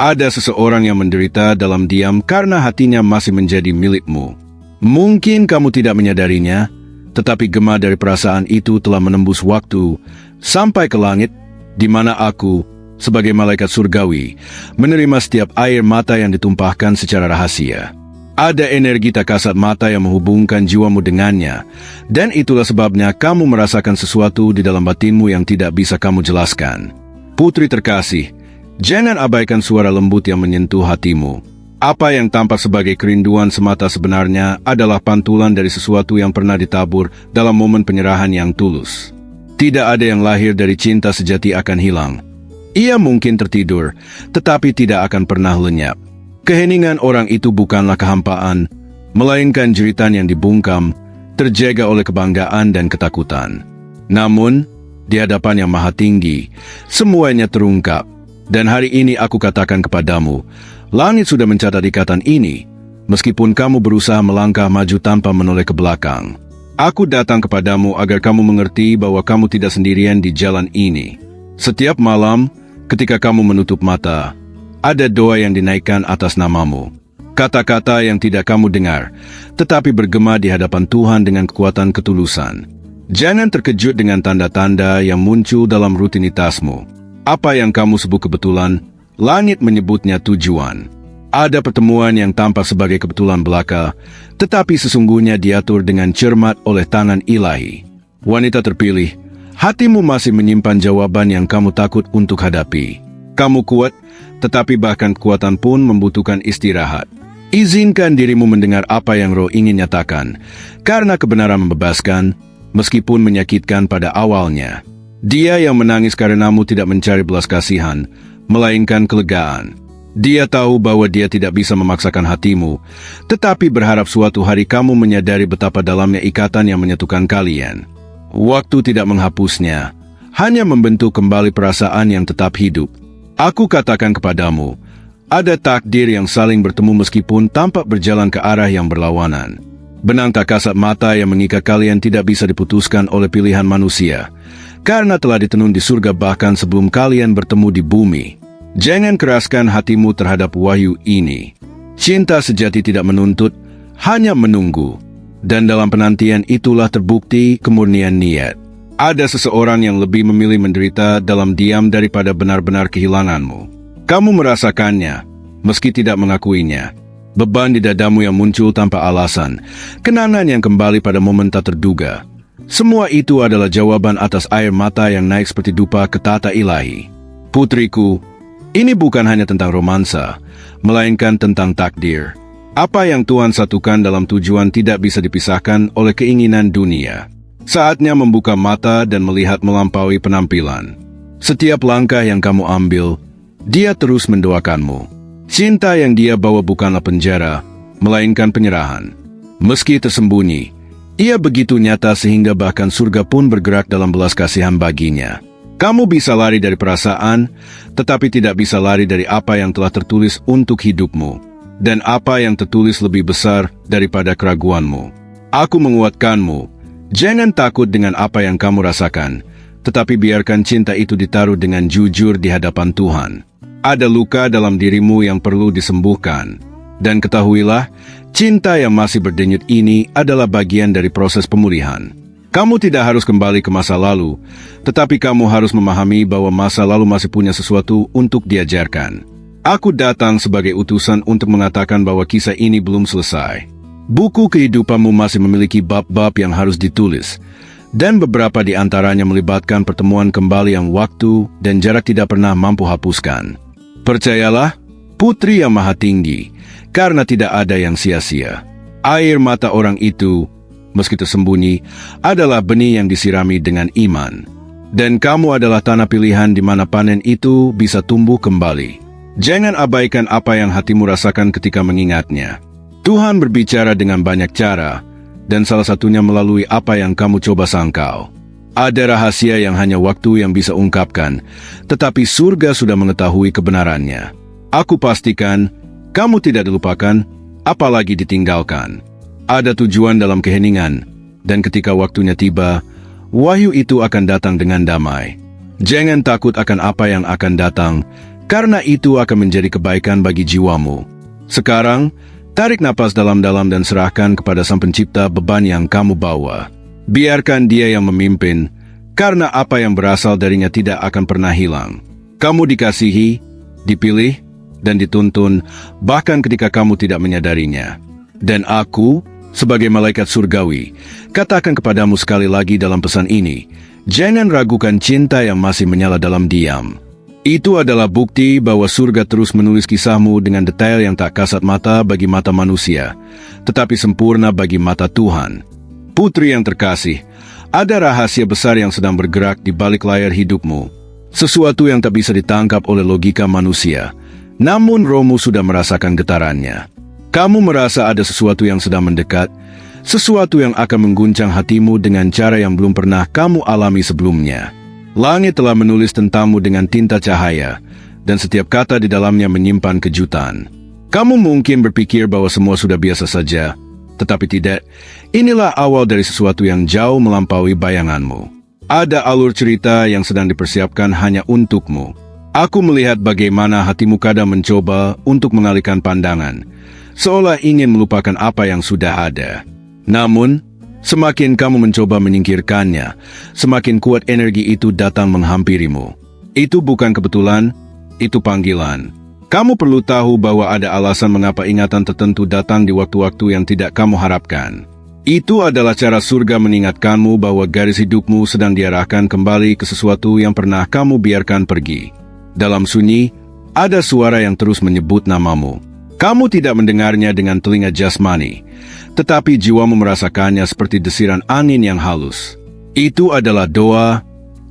Ada seseorang yang menderita dalam diam karena hatinya masih menjadi milikmu. Mungkin kamu tidak menyadarinya, tetapi gema dari perasaan itu telah menembus waktu sampai ke langit, di mana aku, sebagai malaikat surgawi, menerima setiap air mata yang ditumpahkan secara rahasia. Ada energi tak kasat mata yang menghubungkan jiwamu dengannya, dan itulah sebabnya kamu merasakan sesuatu di dalam batinmu yang tidak bisa kamu jelaskan. Putri terkasih, jangan abaikan suara lembut yang menyentuh hatimu. Apa yang tampak sebagai kerinduan semata sebenarnya adalah pantulan dari sesuatu yang pernah ditabur dalam momen penyerahan yang tulus. Tidak ada yang lahir dari cinta sejati akan hilang. Ia mungkin tertidur, tetapi tidak akan pernah lenyap. Keheningan orang itu bukanlah kehampaan, melainkan jeritan yang dibungkam, terjaga oleh kebanggaan dan ketakutan. Namun, di hadapan yang maha tinggi, semuanya terungkap. Dan hari ini aku katakan kepadamu, langit sudah mencatat ikatan ini, meskipun kamu berusaha melangkah maju tanpa menoleh ke belakang. Aku datang kepadamu agar kamu mengerti bahwa kamu tidak sendirian di jalan ini. Setiap malam, ketika kamu menutup mata, ada doa yang dinaikkan atas namamu. Kata-kata yang tidak kamu dengar, tetapi bergema di hadapan Tuhan dengan kekuatan ketulusan. Jangan terkejut dengan tanda-tanda yang muncul dalam rutinitasmu. Apa yang kamu sebut kebetulan, langit menyebutnya tujuan. Ada pertemuan yang tampak sebagai kebetulan belaka, tetapi sesungguhnya diatur dengan cermat oleh tangan ilahi. Wanita terpilih, hatimu masih menyimpan jawaban yang kamu takut untuk hadapi. Kamu kuat, tetapi bahkan kekuatan pun membutuhkan istirahat. Izinkan dirimu mendengar apa yang roh ingin nyatakan, karena kebenaran membebaskan, meskipun menyakitkan pada awalnya. Dia yang menangis karenamu tidak mencari belas kasihan, melainkan kelegaan. Dia tahu bahwa dia tidak bisa memaksakan hatimu, tetapi berharap suatu hari kamu menyadari betapa dalamnya ikatan yang menyatukan kalian. Waktu tidak menghapusnya, hanya membentuk kembali perasaan yang tetap hidup. Aku katakan kepadamu, ada takdir yang saling bertemu meskipun tampak berjalan ke arah yang berlawanan. Benang tak kasat mata yang mengikat kalian tidak bisa diputuskan oleh pilihan manusia, karena telah ditenun di surga bahkan sebelum kalian bertemu di bumi. Jangan keraskan hatimu terhadap wahyu ini. Cinta sejati tidak menuntut, hanya menunggu. Dan dalam penantian itulah terbukti kemurnian niat. Ada seseorang yang lebih memilih menderita dalam diam daripada benar-benar kehilanganmu. Kamu merasakannya, meski tidak mengakuinya. Beban di dadamu yang muncul tanpa alasan, kenangan yang kembali pada momen tak terduga. Semua itu adalah jawaban atas air mata yang naik seperti dupa ke tata ilahi. Putriku, ini bukan hanya tentang romansa, melainkan tentang takdir. Apa yang Tuhan satukan dalam tujuan tidak bisa dipisahkan oleh keinginan dunia. Saatnya membuka mata dan melihat melampaui penampilan. Setiap langkah yang kamu ambil, Dia terus mendoakanmu. Cinta yang Dia bawa bukanlah penjara, melainkan penyerahan. Meski tersembunyi, Ia begitu nyata sehingga bahkan surga pun bergerak dalam belas kasihan baginya. Kamu bisa lari dari perasaan, tetapi tidak bisa lari dari apa yang telah tertulis untuk hidupmu. Dan apa yang tertulis lebih besar daripada keraguanmu. Aku menguatkanmu, jangan takut dengan apa yang kamu rasakan, tetapi biarkan cinta itu ditaruh dengan jujur di hadapan Tuhan. Ada luka dalam dirimu yang perlu disembuhkan. Dan ketahuilah, cinta yang masih berdenyut ini adalah bagian dari proses pemulihan. Kamu tidak harus kembali ke masa lalu, tetapi kamu harus memahami bahwa masa lalu masih punya sesuatu untuk diajarkan. Aku datang sebagai utusan untuk mengatakan bahwa kisah ini belum selesai. Buku kehidupanmu masih memiliki bab-bab yang harus ditulis, dan beberapa di antaranya melibatkan pertemuan kembali yang waktu dan jarak tidak pernah mampu hapuskan. Percayalah, Putri yang Maha Tinggi, karena tidak ada yang sia-sia. Air mata orang itu, meski tersembunyi, adalah benih yang disirami dengan iman. Dan kamu adalah tanah pilihan di mana panen itu bisa tumbuh kembali. Jangan abaikan apa yang hatimu rasakan ketika mengingatnya. Tuhan berbicara dengan banyak cara, dan salah satunya melalui apa yang kamu coba sangkal. Ada rahasia yang hanya waktu yang bisa ungkapkan, tetapi surga sudah mengetahui kebenarannya. Aku pastikan, kamu tidak dilupakan, apalagi ditinggalkan. Ada tujuan dalam keheningan, dan ketika waktunya tiba, wahyu itu akan datang dengan damai. Jangan takut akan apa yang akan datang, karena itu akan menjadi kebaikan bagi jiwamu. Sekarang, tarik napas dalam-dalam dan serahkan kepada Sang Pencipta beban yang kamu bawa. Biarkan Dia yang memimpin, karena apa yang berasal darinya tidak akan pernah hilang. Kamu dikasihi, dipilih, dan dituntun, bahkan ketika kamu tidak menyadarinya. Dan aku, sebagai malaikat surgawi, katakan kepadamu sekali lagi dalam pesan ini, jangan ragukan cinta yang masih menyala dalam diam. Itu adalah bukti bahwa surga terus menulis kisahmu dengan detail yang tak kasat mata bagi mata manusia, tetapi sempurna bagi mata Tuhan. Putri yang terkasih, ada rahasia besar yang sedang bergerak di balik layar hidupmu. Sesuatu yang tak bisa ditangkap oleh logika manusia, namun rohmu sudah merasakan getarannya. Kamu merasa ada sesuatu yang sedang mendekat, sesuatu yang akan mengguncang hatimu dengan cara yang belum pernah kamu alami sebelumnya. Langit telah menulis tentangmu dengan tinta cahaya, dan setiap kata di dalamnya menyimpan kejutan. Kamu mungkin berpikir bahwa semua sudah biasa saja, tetapi tidak. Inilah awal dari sesuatu yang jauh melampaui bayanganmu. Ada alur cerita yang sedang dipersiapkan hanya untukmu. Aku melihat bagaimana hatimu kadang mencoba untuk mengalihkan pandangan, seolah ingin melupakan apa yang sudah ada. Namun, semakin kamu mencoba menyingkirkannya, semakin kuat energi itu datang menghampirimu. Itu bukan kebetulan, itu panggilan. Kamu perlu tahu bahwa ada alasan mengapa ingatan tertentu datang di waktu-waktu yang tidak kamu harapkan. Itu adalah cara surga mengingatkanmu bahwa garis hidupmu sedang diarahkan kembali ke sesuatu yang pernah kamu biarkan pergi. Dalam sunyi, ada suara yang terus menyebut namamu. Kamu tidak mendengarnya dengan telinga jasmani, tetapi jiwamu merasakannya seperti desiran angin yang halus. Itu adalah doa,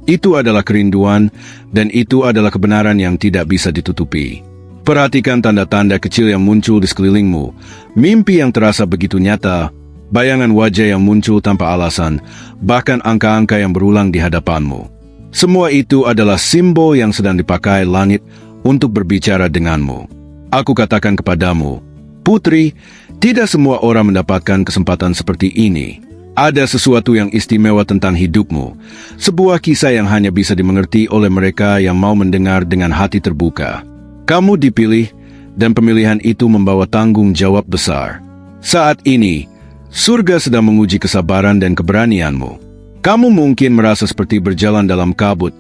itu adalah kerinduan, dan itu adalah kebenaran yang tidak bisa ditutupi. Perhatikan tanda-tanda kecil yang muncul di sekelilingmu, mimpi yang terasa begitu nyata, bayangan wajah yang muncul tanpa alasan, bahkan angka-angka yang berulang di hadapanmu. Semua itu adalah simbol yang sedang dipakai langit untuk berbicara denganmu. Aku katakan kepadamu, putri, tidak semua orang mendapatkan kesempatan seperti ini. Ada sesuatu yang istimewa tentang hidupmu, sebuah kisah yang hanya bisa dimengerti oleh mereka yang mau mendengar dengan hati terbuka. Kamu dipilih, dan pemilihan itu membawa tanggung jawab besar. Saat ini, surga sedang menguji kesabaran dan keberanianmu. Kamu mungkin merasa seperti berjalan dalam kabut,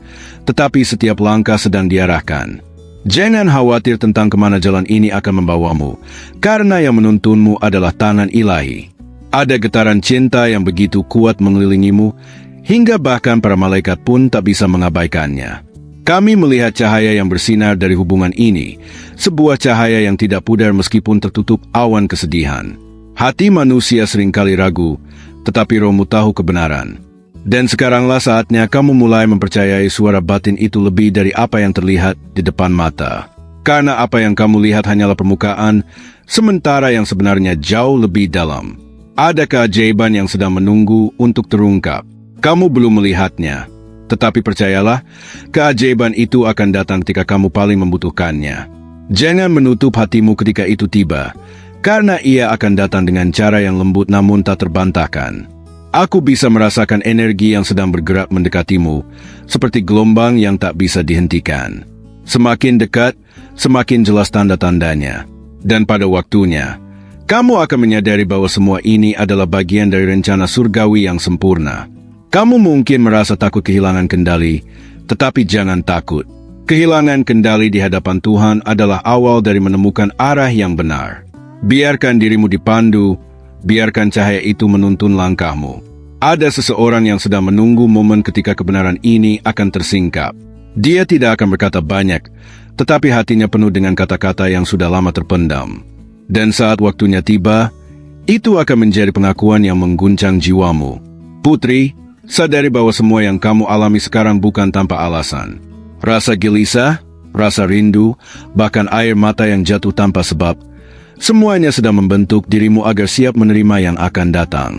tetapi setiap langkah sedang diarahkan. Jangan khawatir tentang kemana jalan ini akan membawamu, karena yang menuntunmu adalah tangan ilahi. Ada getaran cinta yang begitu kuat mengelilingimu, hingga bahkan para malaikat pun tak bisa mengabaikannya. Kami melihat cahaya yang bersinar dari hubungan ini, sebuah cahaya yang tidak pudar meskipun tertutup awan kesedihan. Hati manusia seringkali ragu, tetapi rohmu tahu kebenaran. Dan sekaranglah saatnya kamu mulai mempercayai suara batin itu lebih dari apa yang terlihat di depan mata. Karena apa yang kamu lihat hanyalah permukaan, sementara yang sebenarnya jauh lebih dalam. Ada keajaiban yang sedang menunggu untuk terungkap. Kamu belum melihatnya, tetapi percayalah, keajaiban itu akan datang ketika kamu paling membutuhkannya. Jangan menutup hatimu ketika itu tiba, karena ia akan datang dengan cara yang lembut namun tak terbantahkan. Aku bisa merasakan energi yang sedang bergerak mendekatimu, seperti gelombang yang tak bisa dihentikan. Semakin dekat, semakin jelas tanda-tandanya. Dan pada waktunya, kamu akan menyadari bahwa semua ini adalah bagian dari rencana surgawi yang sempurna. Kamu mungkin merasa takut kehilangan kendali, tetapi jangan takut. Kehilangan kendali di hadapan Tuhan adalah awal dari menemukan arah yang benar. Biarkan dirimu dipandu, biarkan cahaya itu menuntun langkahmu. Ada seseorang yang sedang menunggu momen ketika kebenaran ini akan tersingkap. Dia tidak akan berkata banyak, tetapi hatinya penuh dengan kata-kata yang sudah lama terpendam. Dan saat waktunya tiba, itu akan menjadi pengakuan yang mengguncang jiwamu. Putri, sadari bahwa semua yang kamu alami sekarang bukan tanpa alasan. Rasa gelisah, rasa rindu, bahkan air mata yang jatuh tanpa sebab, semuanya sedang membentuk dirimu agar siap menerima yang akan datang.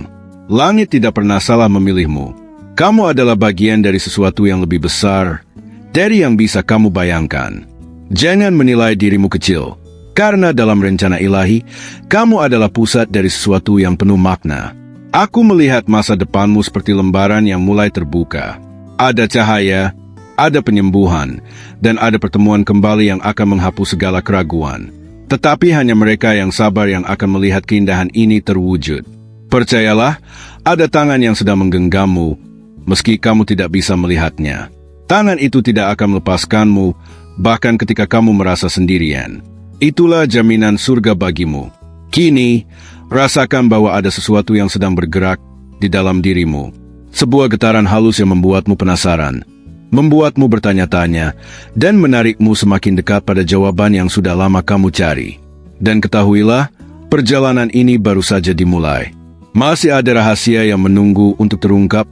Langit tidak pernah salah memilihmu. Kamu adalah bagian dari sesuatu yang lebih besar dari yang bisa kamu bayangkan. Jangan menilai dirimu kecil, karena dalam rencana ilahi, kamu adalah pusat dari sesuatu yang penuh makna. Aku melihat masa depanmu seperti lembaran yang mulai terbuka. Ada cahaya, ada penyembuhan, dan ada pertemuan kembali yang akan menghapus segala keraguan. Tetapi hanya mereka yang sabar yang akan melihat keindahan ini terwujud. Percayalah, ada tangan yang sedang menggenggammu, meski kamu tidak bisa melihatnya. Tangan itu tidak akan melepaskanmu, bahkan ketika kamu merasa sendirian. Itulah jaminan surga bagimu. Kini, rasakan bahwa ada sesuatu yang sedang bergerak di dalam dirimu. Sebuah getaran halus yang membuatmu penasaran, membuatmu bertanya-tanya, dan menarikmu semakin dekat pada jawaban yang sudah lama kamu cari. Dan ketahuilah, perjalanan ini baru saja dimulai. Masih ada rahasia yang menunggu untuk terungkap,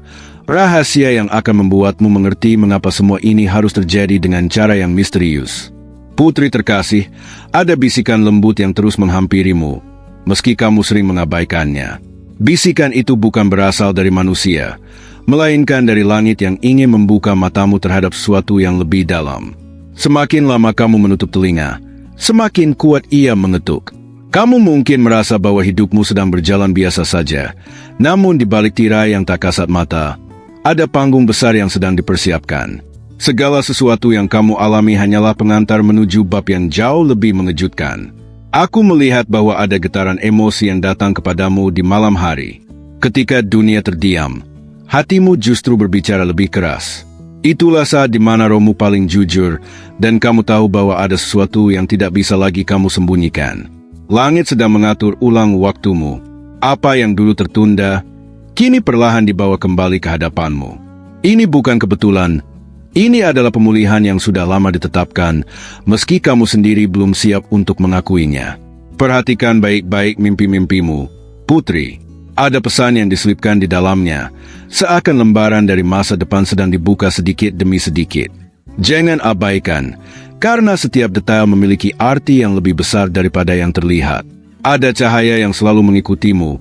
rahasia yang akan membuatmu mengerti mengapa semua ini harus terjadi dengan cara yang misterius. Putri terkasih, ada bisikan lembut yang terus menghampirimu, meski kamu sering mengabaikannya. Bisikan itu bukan berasal dari manusia, melainkan dari langit yang ingin membuka matamu terhadap sesuatu yang lebih dalam. Semakin lama kamu menutup telinga, semakin kuat ia mengetuk. Kamu mungkin merasa bahwa hidupmu sedang berjalan biasa saja, namun di balik tirai yang tak kasat mata, ada panggung besar yang sedang dipersiapkan. Segala sesuatu yang kamu alami hanyalah pengantar menuju bab yang jauh lebih mengejutkan. Aku melihat bahwa ada getaran emosi yang datang kepadamu di malam hari. Ketika dunia terdiam, hatimu justru berbicara lebih keras. Itulah saat di mana rohmu paling jujur, dan kamu tahu bahwa ada sesuatu yang tidak bisa lagi kamu sembunyikan. Langit sedang mengatur ulang waktumu. Apa yang dulu tertunda, kini perlahan dibawa kembali ke hadapanmu. Ini bukan kebetulan. Ini adalah pemulihan yang sudah lama ditetapkan, meski kamu sendiri belum siap untuk mengakuinya. Perhatikan baik-baik mimpi-mimpimu, Putri. Ada pesan yang diselipkan di dalamnya, seakan lembaran dari masa depan sedang dibuka sedikit demi sedikit. Jangan abaikan, karena setiap detail memiliki arti yang lebih besar daripada yang terlihat. Ada cahaya yang selalu mengikutimu,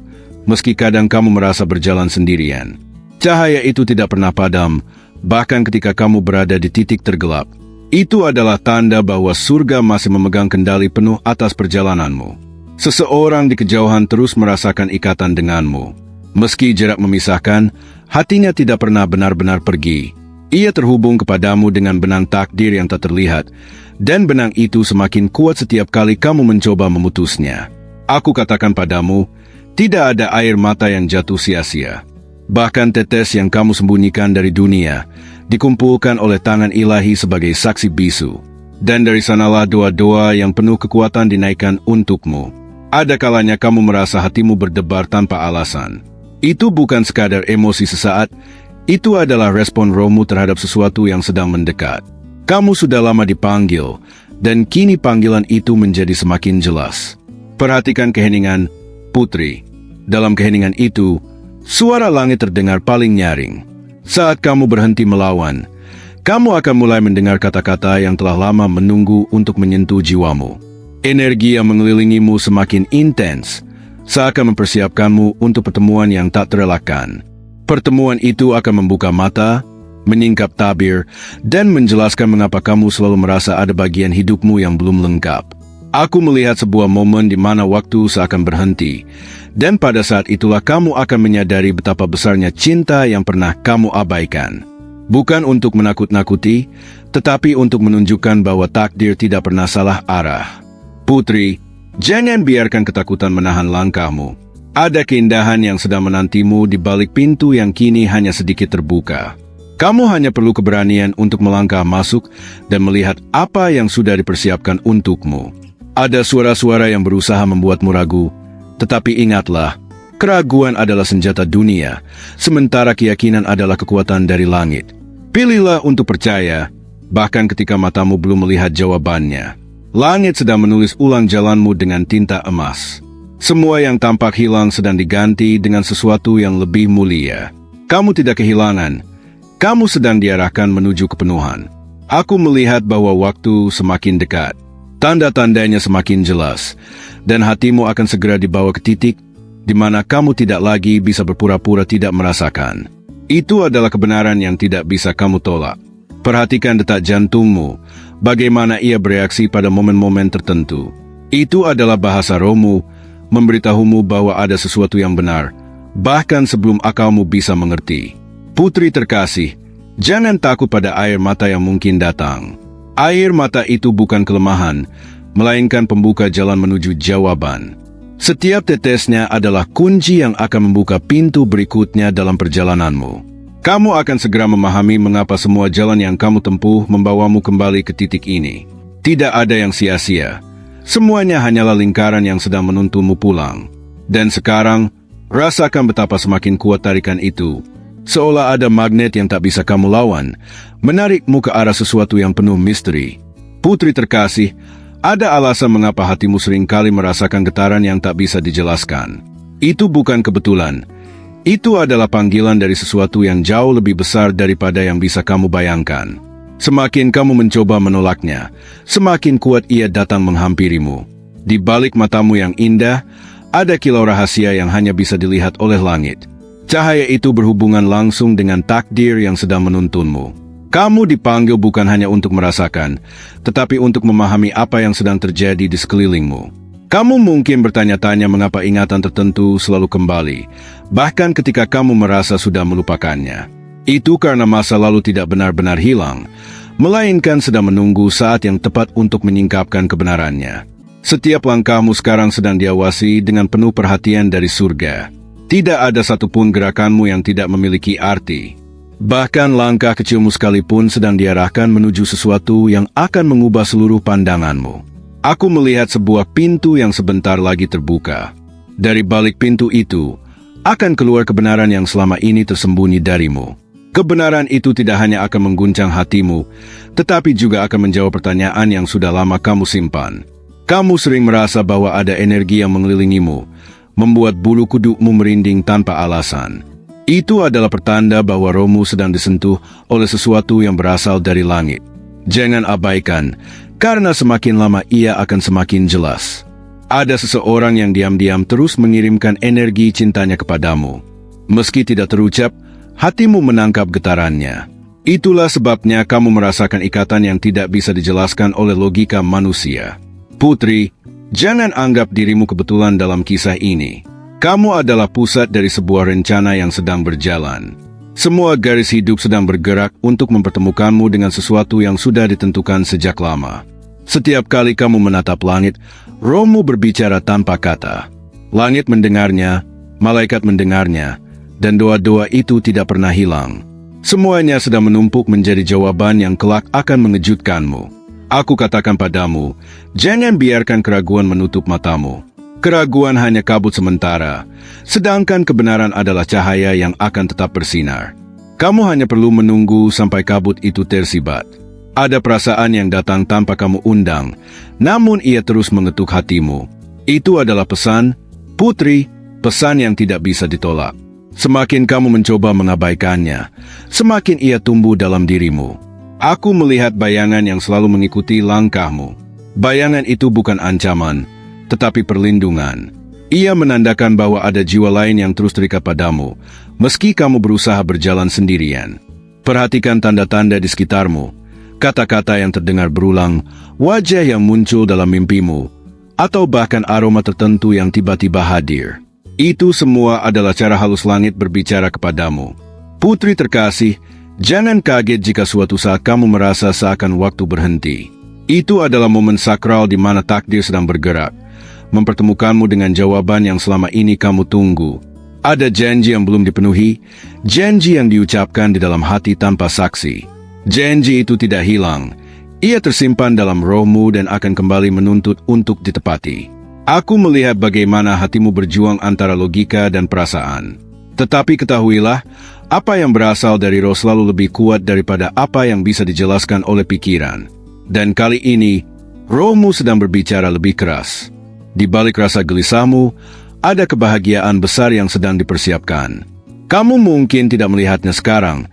meski kadang kamu merasa berjalan sendirian. Cahaya itu tidak pernah padam, bahkan ketika kamu berada di titik tergelap. Itu adalah tanda bahwa surga masih memegang kendali penuh atas perjalananmu. Seseorang di kejauhan terus merasakan ikatan denganmu. Meski jarak memisahkan, hatinya tidak pernah benar-benar pergi. Ia terhubung kepadamu dengan benang takdir yang tak terlihat, dan benang itu semakin kuat setiap kali kamu mencoba memutusnya. Aku katakan padamu, tidak ada air mata yang jatuh sia-sia. Bahkan tetes yang kamu sembunyikan dari dunia, dikumpulkan oleh tangan ilahi sebagai saksi bisu. Dan dari sanalah doa-doa yang penuh kekuatan dinaikkan untukmu. Ada kalanya kamu merasa hatimu berdebar tanpa alasan. Itu bukan sekadar emosi sesaat, itu adalah respon rohmu terhadap sesuatu yang sedang mendekat. Kamu sudah lama dipanggil, dan kini panggilan itu menjadi semakin jelas. Perhatikan keheningan, Putri. Dalam keheningan itu, suara langit terdengar paling nyaring. Saat kamu berhenti melawan, kamu akan mulai mendengar kata-kata yang telah lama menunggu untuk menyentuh jiwamu. Energi yang mengelilingimu semakin intens, seakan mempersiapkanmu untuk pertemuan yang tak terelakkan. Pertemuan itu akan membuka mata, menyingkap tabir, dan menjelaskan mengapa kamu selalu merasa ada bagian hidupmu yang belum lengkap. Aku melihat sebuah momen di mana waktu seakan berhenti, dan pada saat itulah kamu akan menyadari betapa besarnya cinta yang pernah kamu abaikan. Bukan untuk menakut-nakuti, tetapi untuk menunjukkan bahwa takdir tidak pernah salah arah. Putri, jangan biarkan ketakutan menahan langkahmu. Ada keindahan yang sedang menantimu di balik pintu yang kini hanya sedikit terbuka. Kamu hanya perlu keberanian untuk melangkah masuk dan melihat apa yang sudah dipersiapkan untukmu. Ada suara-suara yang berusaha membuatmu ragu, tetapi ingatlah, keraguan adalah senjata dunia, sementara keyakinan adalah kekuatan dari langit. Pilihlah untuk percaya, bahkan ketika matamu belum melihat jawabannya. Langit sedang menulis ulang jalanmu dengan tinta emas. Semua yang tampak hilang sedang diganti dengan sesuatu yang lebih mulia. Kamu tidak kehilangan, kamu sedang diarahkan menuju kepenuhan. Aku melihat bahwa waktu semakin dekat. Tanda-tandanya semakin jelas, dan hatimu akan segera dibawa ke titik di mana kamu tidak lagi bisa berpura-pura tidak merasakan. Itu adalah kebenaran yang tidak bisa kamu tolak. Perhatikan detak jantungmu, bagaimana ia bereaksi pada momen-momen tertentu. Itu adalah bahasa rohmu, memberitahumu bahwa ada sesuatu yang benar, bahkan sebelum akalmu bisa mengerti. Putri terkasih, Jangan takut pada air mata yang mungkin datang. Air mata itu bukan kelemahan, melainkan pembuka jalan menuju jawaban. Setiap tetesnya adalah kunci yang akan membuka pintu berikutnya dalam perjalananmu. Kamu akan segera memahami mengapa semua jalan yang kamu tempuh membawamu kembali ke titik ini. Tidak ada yang sia-sia. Semuanya hanyalah lingkaran yang sedang menuntunmu pulang. Dan sekarang, rasakan betapa semakin kuat tarikan itu. Seolah ada magnet yang tak bisa kamu lawan, menarikmu ke arah sesuatu yang penuh misteri. Putri terkasih, ada alasan mengapa hatimu seringkali merasakan getaran yang tak bisa dijelaskan. Itu bukan kebetulan. Itu adalah panggilan dari sesuatu yang jauh lebih besar daripada yang bisa kamu bayangkan. Semakin kamu mencoba menolaknya, semakin kuat ia datang menghampirimu. Di balik matamu yang indah, ada kilau rahasia yang hanya bisa dilihat oleh langit. Cahaya itu berhubungan langsung dengan takdir yang sedang menuntunmu. Kamu dipanggil bukan hanya untuk merasakan, tetapi untuk memahami apa yang sedang terjadi di sekelilingmu. Kamu mungkin bertanya-tanya mengapa ingatan tertentu selalu kembali, bahkan ketika kamu merasa sudah melupakannya. Itu karena masa lalu tidak benar-benar hilang, melainkan sedang menunggu saat yang tepat untuk menyingkapkan kebenarannya. Setiap langkahmu sekarang sedang diawasi dengan penuh perhatian dari surga. Tidak ada satupun gerakanmu yang tidak memiliki arti. Bahkan langkah kecilmu sekalipun sedang diarahkan menuju sesuatu yang akan mengubah seluruh pandanganmu. Aku melihat sebuah pintu yang sebentar lagi terbuka. Dari balik pintu itu, akan keluar kebenaran yang selama ini tersembunyi darimu. Kebenaran itu tidak hanya akan mengguncang hatimu, tetapi juga akan menjawab pertanyaan yang sudah lama kamu simpan. Kamu sering merasa bahwa ada energi yang mengelilingimu, membuat bulu kudukmu merinding tanpa alasan. Itu adalah pertanda bahwa rohmu sedang disentuh oleh sesuatu yang berasal dari langit. Jangan abaikan, karena semakin lama ia akan semakin jelas. Ada seseorang yang diam-diam terus mengirimkan energi cintanya kepadamu. Meski tidak terucap, hatimu menangkap getarannya. Itulah sebabnya kamu merasakan ikatan yang tidak bisa dijelaskan oleh logika manusia. Putri, jangan anggap dirimu kebetulan dalam kisah ini. Kamu adalah pusat dari sebuah rencana yang sedang berjalan. Semua garis hidup sedang bergerak untuk mempertemukanmu dengan sesuatu yang sudah ditentukan sejak lama. Setiap kali kamu menatap langit, rohmu berbicara tanpa kata. Langit mendengarnya, malaikat mendengarnya, dan doa-doa itu tidak pernah hilang. Semuanya sedang menumpuk menjadi jawaban yang kelak akan mengejutkanmu. Aku katakan padamu, jangan biarkan keraguan menutup matamu. Keraguan hanya kabut sementara, sedangkan kebenaran adalah cahaya yang akan tetap bersinar. Kamu hanya perlu menunggu sampai kabut itu tersibat. Ada perasaan yang datang tanpa kamu undang, namun ia terus mengetuk hatimu. Itu adalah pesan, Putri, pesan yang tidak bisa ditolak. Semakin kamu mencoba mengabaikannya, semakin ia tumbuh dalam dirimu. Aku melihat bayangan yang selalu mengikuti langkahmu. Bayangan itu bukan ancaman, tetapi perlindungan. Ia menandakan bahwa ada jiwa lain yang terus terikat padamu, meski kamu berusaha berjalan sendirian. Perhatikan tanda-tanda di sekitarmu, kata-kata yang terdengar berulang, wajah yang muncul dalam mimpimu, atau bahkan aroma tertentu yang tiba-tiba hadir. Itu semua adalah cara halus langit berbicara kepadamu. Putri terkasih, jangan kaget jika suatu saat kamu merasa seakan waktu berhenti. Itu adalah momen sakral di mana takdir sedang bergerak, mempertemukanmu dengan jawaban yang selama ini kamu tunggu. Ada janji yang belum dipenuhi, janji yang diucapkan di dalam hati tanpa saksi. Janji itu tidak hilang, ia tersimpan dalam rohmu dan akan kembali menuntut untuk ditepati. Aku melihat bagaimana hatimu berjuang antara logika dan perasaan. Tetapi ketahuilah, apa yang berasal dari roh selalu lebih kuat daripada apa yang bisa dijelaskan oleh pikiran. Dan kali ini, rohmu sedang berbicara lebih keras. Di balik rasa gelisahmu, ada kebahagiaan besar yang sedang dipersiapkan. Kamu mungkin tidak melihatnya sekarang,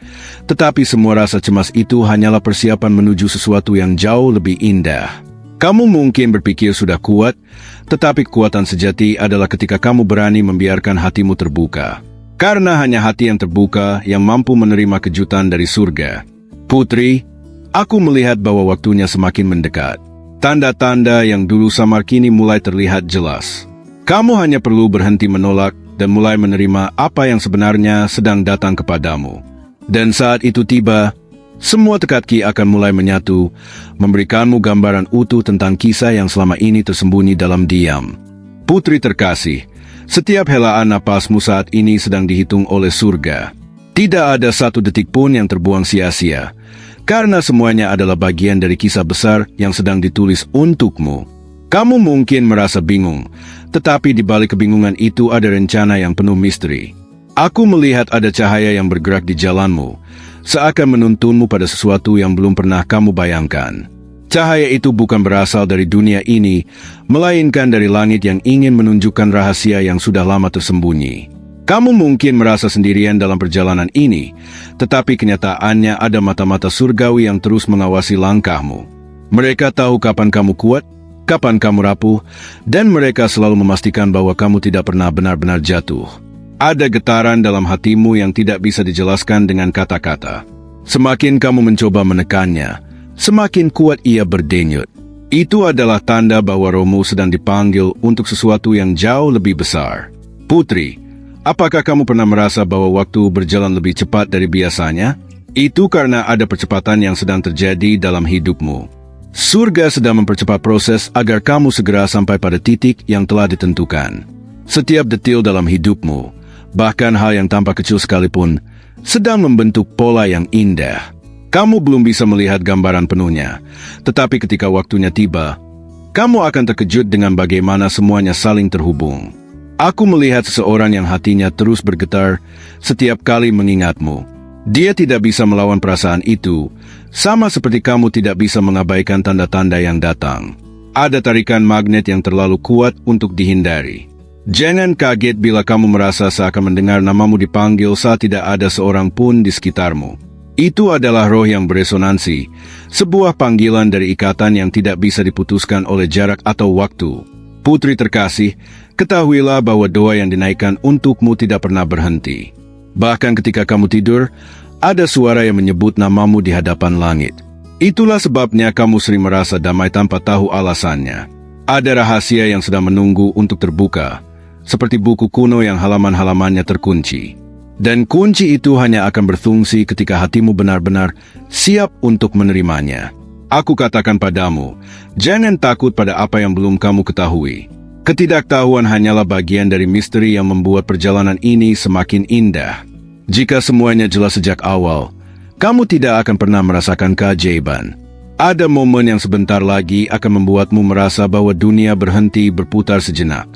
tetapi semua rasa cemas itu hanyalah persiapan menuju sesuatu yang jauh lebih indah. Kamu mungkin berpikir sudah kuat, tetapi kekuatan sejati adalah ketika kamu berani membiarkan hatimu terbuka. Karena hanya hati yang terbuka yang mampu menerima kejutan dari surga. Putri, aku melihat bahwa waktunya semakin mendekat. Tanda-tanda yang dulu samar kini mulai terlihat jelas. Kamu hanya perlu berhenti menolak dan mulai menerima apa yang sebenarnya sedang datang kepadamu. Dan saat itu tiba, semua teka-teki akan mulai menyatu, memberikanmu gambaran utuh tentang kisah yang selama ini tersembunyi dalam diam. Putri terkasih, setiap helaan napasmu saat ini sedang dihitung oleh surga. Tidak ada satu detik pun yang terbuang sia-sia, karena semuanya adalah bagian dari kisah besar yang sedang ditulis untukmu. Kamu mungkin merasa bingung, tetapi di balik kebingungan itu ada rencana yang penuh misteri. Aku melihat ada cahaya yang bergerak di jalanmu, seakan menuntunmu pada sesuatu yang belum pernah kamu bayangkan. Cahaya itu bukan berasal dari dunia ini, melainkan dari langit yang ingin menunjukkan rahasia yang sudah lama tersembunyi. Kamu mungkin merasa sendirian dalam perjalanan ini, tetapi kenyataannya ada mata-mata surgawi yang terus mengawasi langkahmu. Mereka tahu kapan kamu kuat, kapan kamu rapuh, dan mereka selalu memastikan bahwa kamu tidak pernah benar-benar jatuh. Ada getaran dalam hatimu yang tidak bisa dijelaskan dengan kata-kata. Semakin kamu mencoba menekannya, semakin kuat ia berdenyut. Itu adalah tanda bahwa rohmu sedang dipanggil untuk sesuatu yang jauh lebih besar. Putri, apakah kamu pernah merasa bahwa waktu berjalan lebih cepat dari biasanya? Itu karena ada percepatan yang sedang terjadi dalam hidupmu. Surga sedang mempercepat proses agar kamu segera sampai pada titik yang telah ditentukan. Setiap detil dalam hidupmu, bahkan hal yang tampak kecil sekalipun, sedang membentuk pola yang indah. Kamu belum bisa melihat gambaran penuhnya, tetapi ketika waktunya tiba, kamu akan terkejut dengan bagaimana semuanya saling terhubung. Aku melihat seseorang yang hatinya terus bergetar setiap kali mengingatmu. Dia tidak bisa melawan perasaan itu, sama seperti kamu tidak bisa mengabaikan tanda-tanda yang datang. Ada tarikan magnet yang terlalu kuat untuk dihindari. Jangan kaget bila kamu merasa seakan mendengar namamu dipanggil saat tidak ada seorang pun di sekitarmu. Itu adalah roh yang beresonansi, sebuah panggilan dari ikatan yang tidak bisa diputuskan oleh jarak atau waktu. Putri terkasih, ketahuilah bahwa doa yang dinaikkan untukmu tidak pernah berhenti. Bahkan ketika kamu tidur, ada suara yang menyebut namamu di hadapan langit. Itulah sebabnya kamu sering merasa damai tanpa tahu alasannya. Ada rahasia yang sedang menunggu untuk terbuka, seperti buku kuno yang halaman-halamannya terkunci. Dan kunci itu hanya akan berfungsi ketika hatimu benar-benar siap untuk menerimanya. Aku katakan padamu, jangan takut pada apa yang belum kamu ketahui. Ketidaktahuan hanyalah bagian dari misteri yang membuat perjalanan ini semakin indah. Jika semuanya jelas sejak awal, kamu tidak akan pernah merasakan keajaiban. Ada momen yang sebentar lagi akan membuatmu merasa bahwa dunia berhenti berputar sejenak.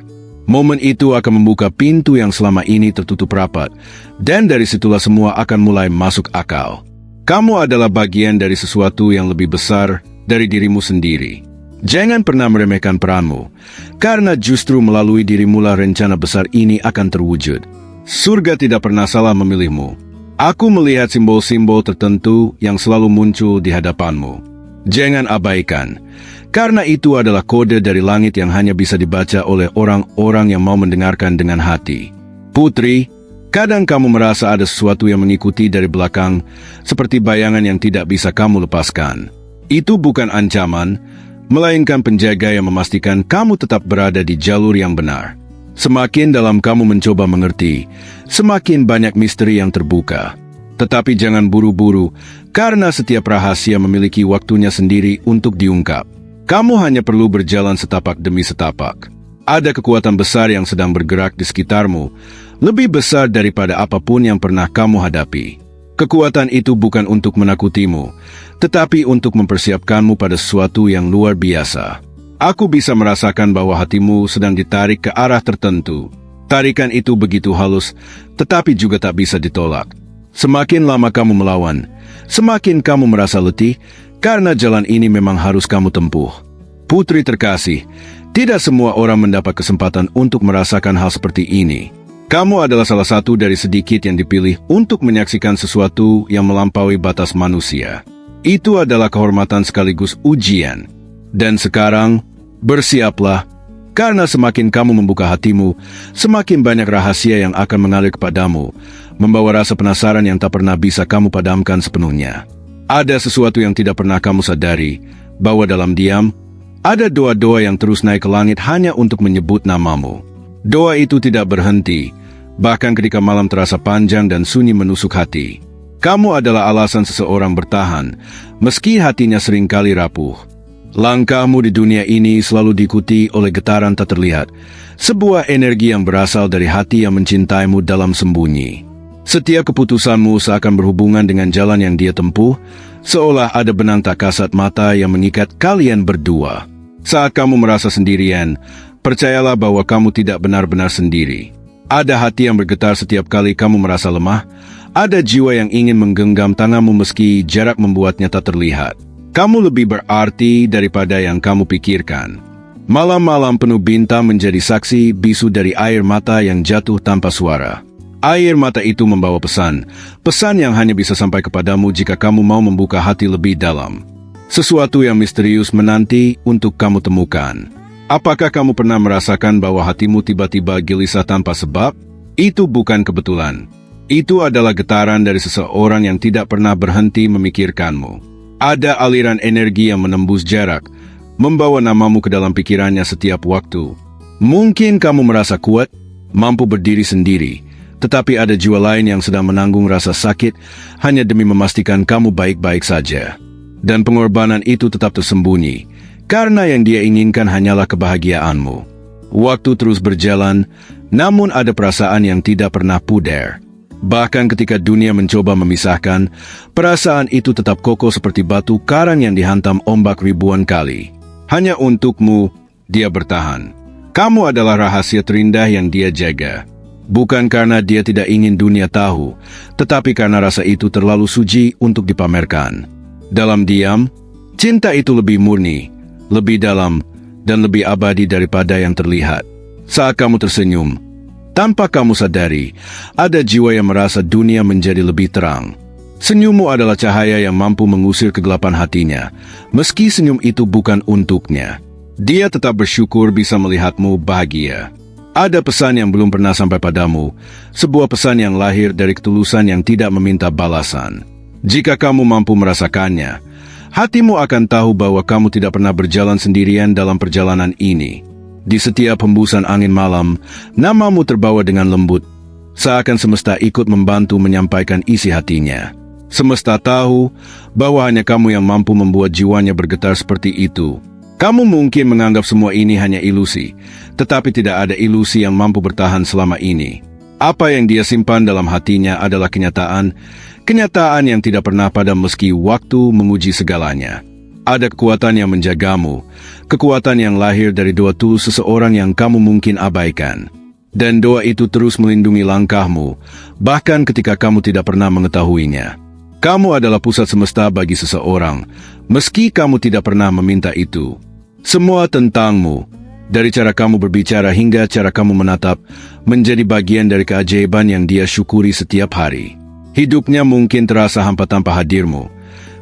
Momen itu akan membuka pintu yang selama ini tertutup rapat, dan dari situlah semua akan mulai masuk akal. Kamu adalah bagian dari sesuatu yang lebih besar dari dirimu sendiri. Jangan pernah meremehkan peranmu, karena justru melalui dirimulah rencana besar ini akan terwujud. Surga tidak pernah salah memilihmu. Aku melihat simbol-simbol tertentu yang selalu muncul di hadapanmu. Jangan abaikan, karena itu adalah kode dari langit yang hanya bisa dibaca oleh orang-orang yang mau mendengarkan dengan hati. Putri, kadang kamu merasa ada sesuatu yang mengikuti dari belakang, seperti bayangan yang tidak bisa kamu lepaskan. Itu bukan ancaman, melainkan penjaga yang memastikan kamu tetap berada di jalur yang benar. Semakin dalam kamu mencoba mengerti, semakin banyak misteri yang terbuka. Tetapi jangan buru-buru, karena setiap rahasia memiliki waktunya sendiri untuk diungkap. Kamu hanya perlu berjalan setapak demi setapak. Ada kekuatan besar yang sedang bergerak di sekitarmu, lebih besar daripada apapun yang pernah kamu hadapi. Kekuatan itu bukan untuk menakutimu, tetapi untuk mempersiapkanmu pada sesuatu yang luar biasa. Aku bisa merasakan bahwa hatimu sedang ditarik ke arah tertentu. Tarikan itu begitu halus, tetapi juga tak bisa ditolak. Semakin lama kamu melawan, semakin kamu merasa letih, karena jalan ini memang harus kamu tempuh. Putri terkasih, tidak semua orang mendapat kesempatan untuk merasakan hal seperti ini. Kamu adalah salah satu dari sedikit yang dipilih untuk menyaksikan sesuatu yang melampaui batas manusia. Itu adalah kehormatan sekaligus ujian. Dan sekarang, bersiaplah, karena semakin kamu membuka hatimu, semakin banyak rahasia yang akan mengalir kepadamu, membawa rasa penasaran yang tak pernah bisa kamu padamkan sepenuhnya. Ada sesuatu yang tidak pernah kamu sadari, bahwa dalam diam, ada doa-doa yang terus naik ke langit hanya untuk menyebut namamu. Doa itu tidak berhenti, bahkan ketika malam terasa panjang dan sunyi menusuk hati. Kamu adalah alasan seseorang bertahan, meski hatinya seringkali rapuh. Langkahmu di dunia ini selalu diikuti oleh getaran tak terlihat, sebuah energi yang berasal dari hati yang mencintaimu dalam sembunyi. Setiap keputusanmu seakan berhubungan dengan jalan yang dia tempuh, seolah ada benang tak kasat mata yang mengikat kalian berdua. Saat kamu merasa sendirian, percayalah bahwa kamu tidak benar-benar sendiri. Ada hati yang bergetar setiap kali kamu merasa lemah, ada jiwa yang ingin menggenggam tanganmu meski jarak membuatnya tak terlihat. Kamu lebih berarti daripada yang kamu pikirkan. Malam-malam penuh bintang menjadi saksi bisu dari air mata yang jatuh tanpa suara. Air mata itu membawa pesan yang hanya bisa sampai kepadamu jika kamu mau membuka hati lebih dalam. Sesuatu yang misterius menanti untuk kamu temukan. Apakah kamu pernah merasakan bahwa hatimu tiba-tiba gelisah tanpa sebab? Itu bukan kebetulan. Itu adalah getaran dari seseorang yang tidak pernah berhenti memikirkanmu. Ada aliran energi yang menembus jarak, membawa namamu ke dalam pikirannya setiap waktu. Mungkin kamu merasa kuat, mampu berdiri sendiri, tetapi ada jiwa lain yang sedang menanggung rasa sakit hanya demi memastikan kamu baik-baik saja. Dan pengorbanan itu tetap tersembunyi, karena yang dia inginkan hanyalah kebahagiaanmu. Waktu terus berjalan, namun ada perasaan yang tidak pernah pudar. Bahkan ketika dunia mencoba memisahkan, perasaan itu tetap kokoh seperti batu karang yang dihantam ombak ribuan kali. Hanya untukmu, dia bertahan. Kamu adalah rahasia terindah yang dia jaga. Bukan karena dia tidak ingin dunia tahu, tetapi karena rasa itu terlalu suci untuk dipamerkan. Dalam diam, cinta itu lebih murni, lebih dalam, dan lebih abadi daripada yang terlihat. Saat kamu tersenyum, tanpa kamu sadari, ada jiwa yang merasa dunia menjadi lebih terang. Senyummu adalah cahaya yang mampu mengusir kegelapan hatinya, meski senyum itu bukan untuknya. Dia tetap bersyukur bisa melihatmu bahagia. Ada pesan yang belum pernah sampai padamu, sebuah pesan yang lahir dari ketulusan yang tidak meminta balasan. Jika kamu mampu merasakannya, hatimu akan tahu bahwa kamu tidak pernah berjalan sendirian dalam perjalanan ini. Di setiap hembusan angin malam, namamu terbawa dengan lembut, seakan semesta ikut membantu menyampaikan isi hatinya. Semesta tahu bahwa hanya kamu yang mampu membuat jiwanya bergetar seperti itu. Kamu mungkin menganggap semua ini hanya ilusi, tetapi tidak ada ilusi yang mampu bertahan selama ini. Apa yang dia simpan dalam hatinya adalah kenyataan yang tidak pernah padam meski waktu menguji segalanya. Ada kekuatan yang menjagamu, kekuatan yang lahir dari doa tulus seseorang yang kamu mungkin abaikan. Dan doa itu terus melindungi langkahmu, bahkan ketika kamu tidak pernah mengetahuinya. Kamu adalah pusat semesta bagi seseorang, meski kamu tidak pernah meminta itu. Semua tentangmu, dari cara kamu berbicara hingga cara kamu menatap, menjadi bagian dari keajaiban yang dia syukuri setiap hari. Hidupnya mungkin terasa hampa tanpa hadirmu,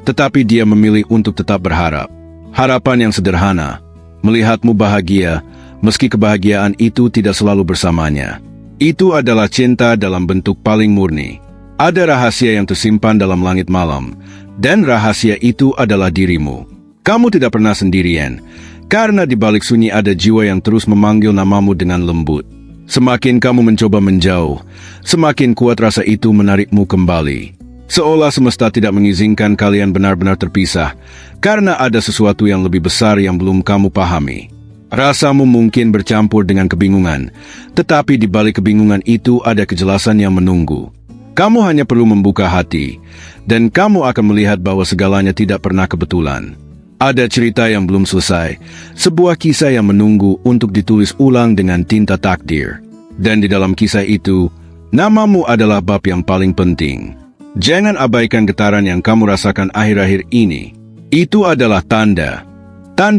tetapi dia memilih untuk tetap berharap. Harapan yang sederhana, melihatmu bahagia, meski kebahagiaan itu tidak selalu bersamanya. Itu adalah cinta dalam bentuk paling murni. Ada rahasia yang tersimpan dalam langit malam, dan rahasia itu adalah dirimu. Kamu tidak pernah sendirian, karena di balik sunyi ada jiwa yang terus memanggil namamu dengan lembut. Semakin kamu mencoba menjauh, semakin kuat rasa itu menarikmu kembali. Seolah semesta tidak mengizinkan kalian benar-benar terpisah, karena ada sesuatu yang lebih besar yang belum kamu pahami. Rasamu mungkin bercampur dengan kebingungan, tetapi di balik kebingungan itu ada kejelasan yang menunggu. Kamu hanya perlu membuka hati, dan kamu akan melihat bahwa segalanya tidak pernah kebetulan. Ada cerita yang belum selesai, sebuah kisah yang menunggu untuk ditulis ulang dengan tinta takdir. Dan di dalam kisah itu, namamu adalah bab yang paling penting. Jangan abaikan getaran yang kamu rasakan akhir-akhir ini. Itu adalah tanda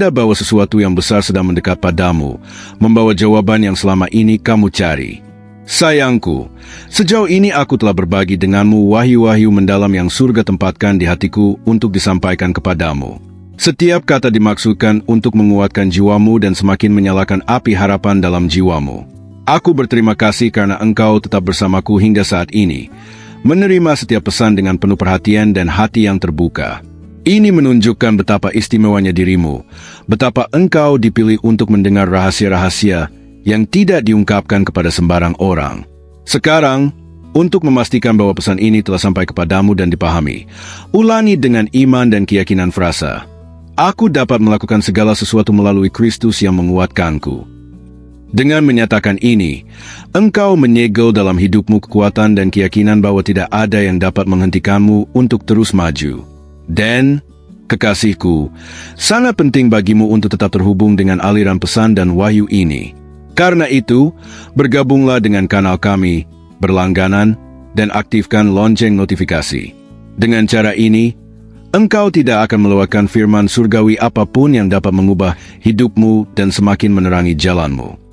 bahwa sesuatu yang besar sedang mendekat padamu, membawa jawaban yang selama ini kamu cari. Sayangku, sejauh ini aku telah berbagi denganmu wahyu-wahyu mendalam yang surga tempatkan di hatiku untuk disampaikan kepadamu. Setiap kata dimaksudkan untuk menguatkan jiwamu dan semakin menyalakan api harapan dalam jiwamu. Aku berterima kasih karena engkau tetap bersamaku hingga saat ini, menerima setiap pesan dengan penuh perhatian dan hati yang terbuka. Ini menunjukkan betapa istimewanya dirimu, betapa engkau dipilih untuk mendengar rahasia-rahasia yang tidak diungkapkan kepada sembarang orang. Sekarang, Untuk memastikan bahwa pesan ini telah sampai kepadamu dan dipahami, ulangi dengan iman dan keyakinan frasa. Aku dapat melakukan segala sesuatu melalui Kristus yang menguatkanku. Dengan menyatakan ini, engkau menyegel dalam hidupmu kekuatan dan keyakinan bahwa tidak ada yang dapat menghentikanmu untuk terus maju. Dan, kekasihku, sangat penting bagimu untuk tetap terhubung dengan aliran pesan dan wahyu ini. Karena itu, bergabunglah dengan kanal kami, berlangganan, dan aktifkan lonceng notifikasi. Dengan cara ini, engkau tidak akan melewatkan firman surgawi apapun yang dapat mengubah hidupmu dan semakin menerangi jalanmu.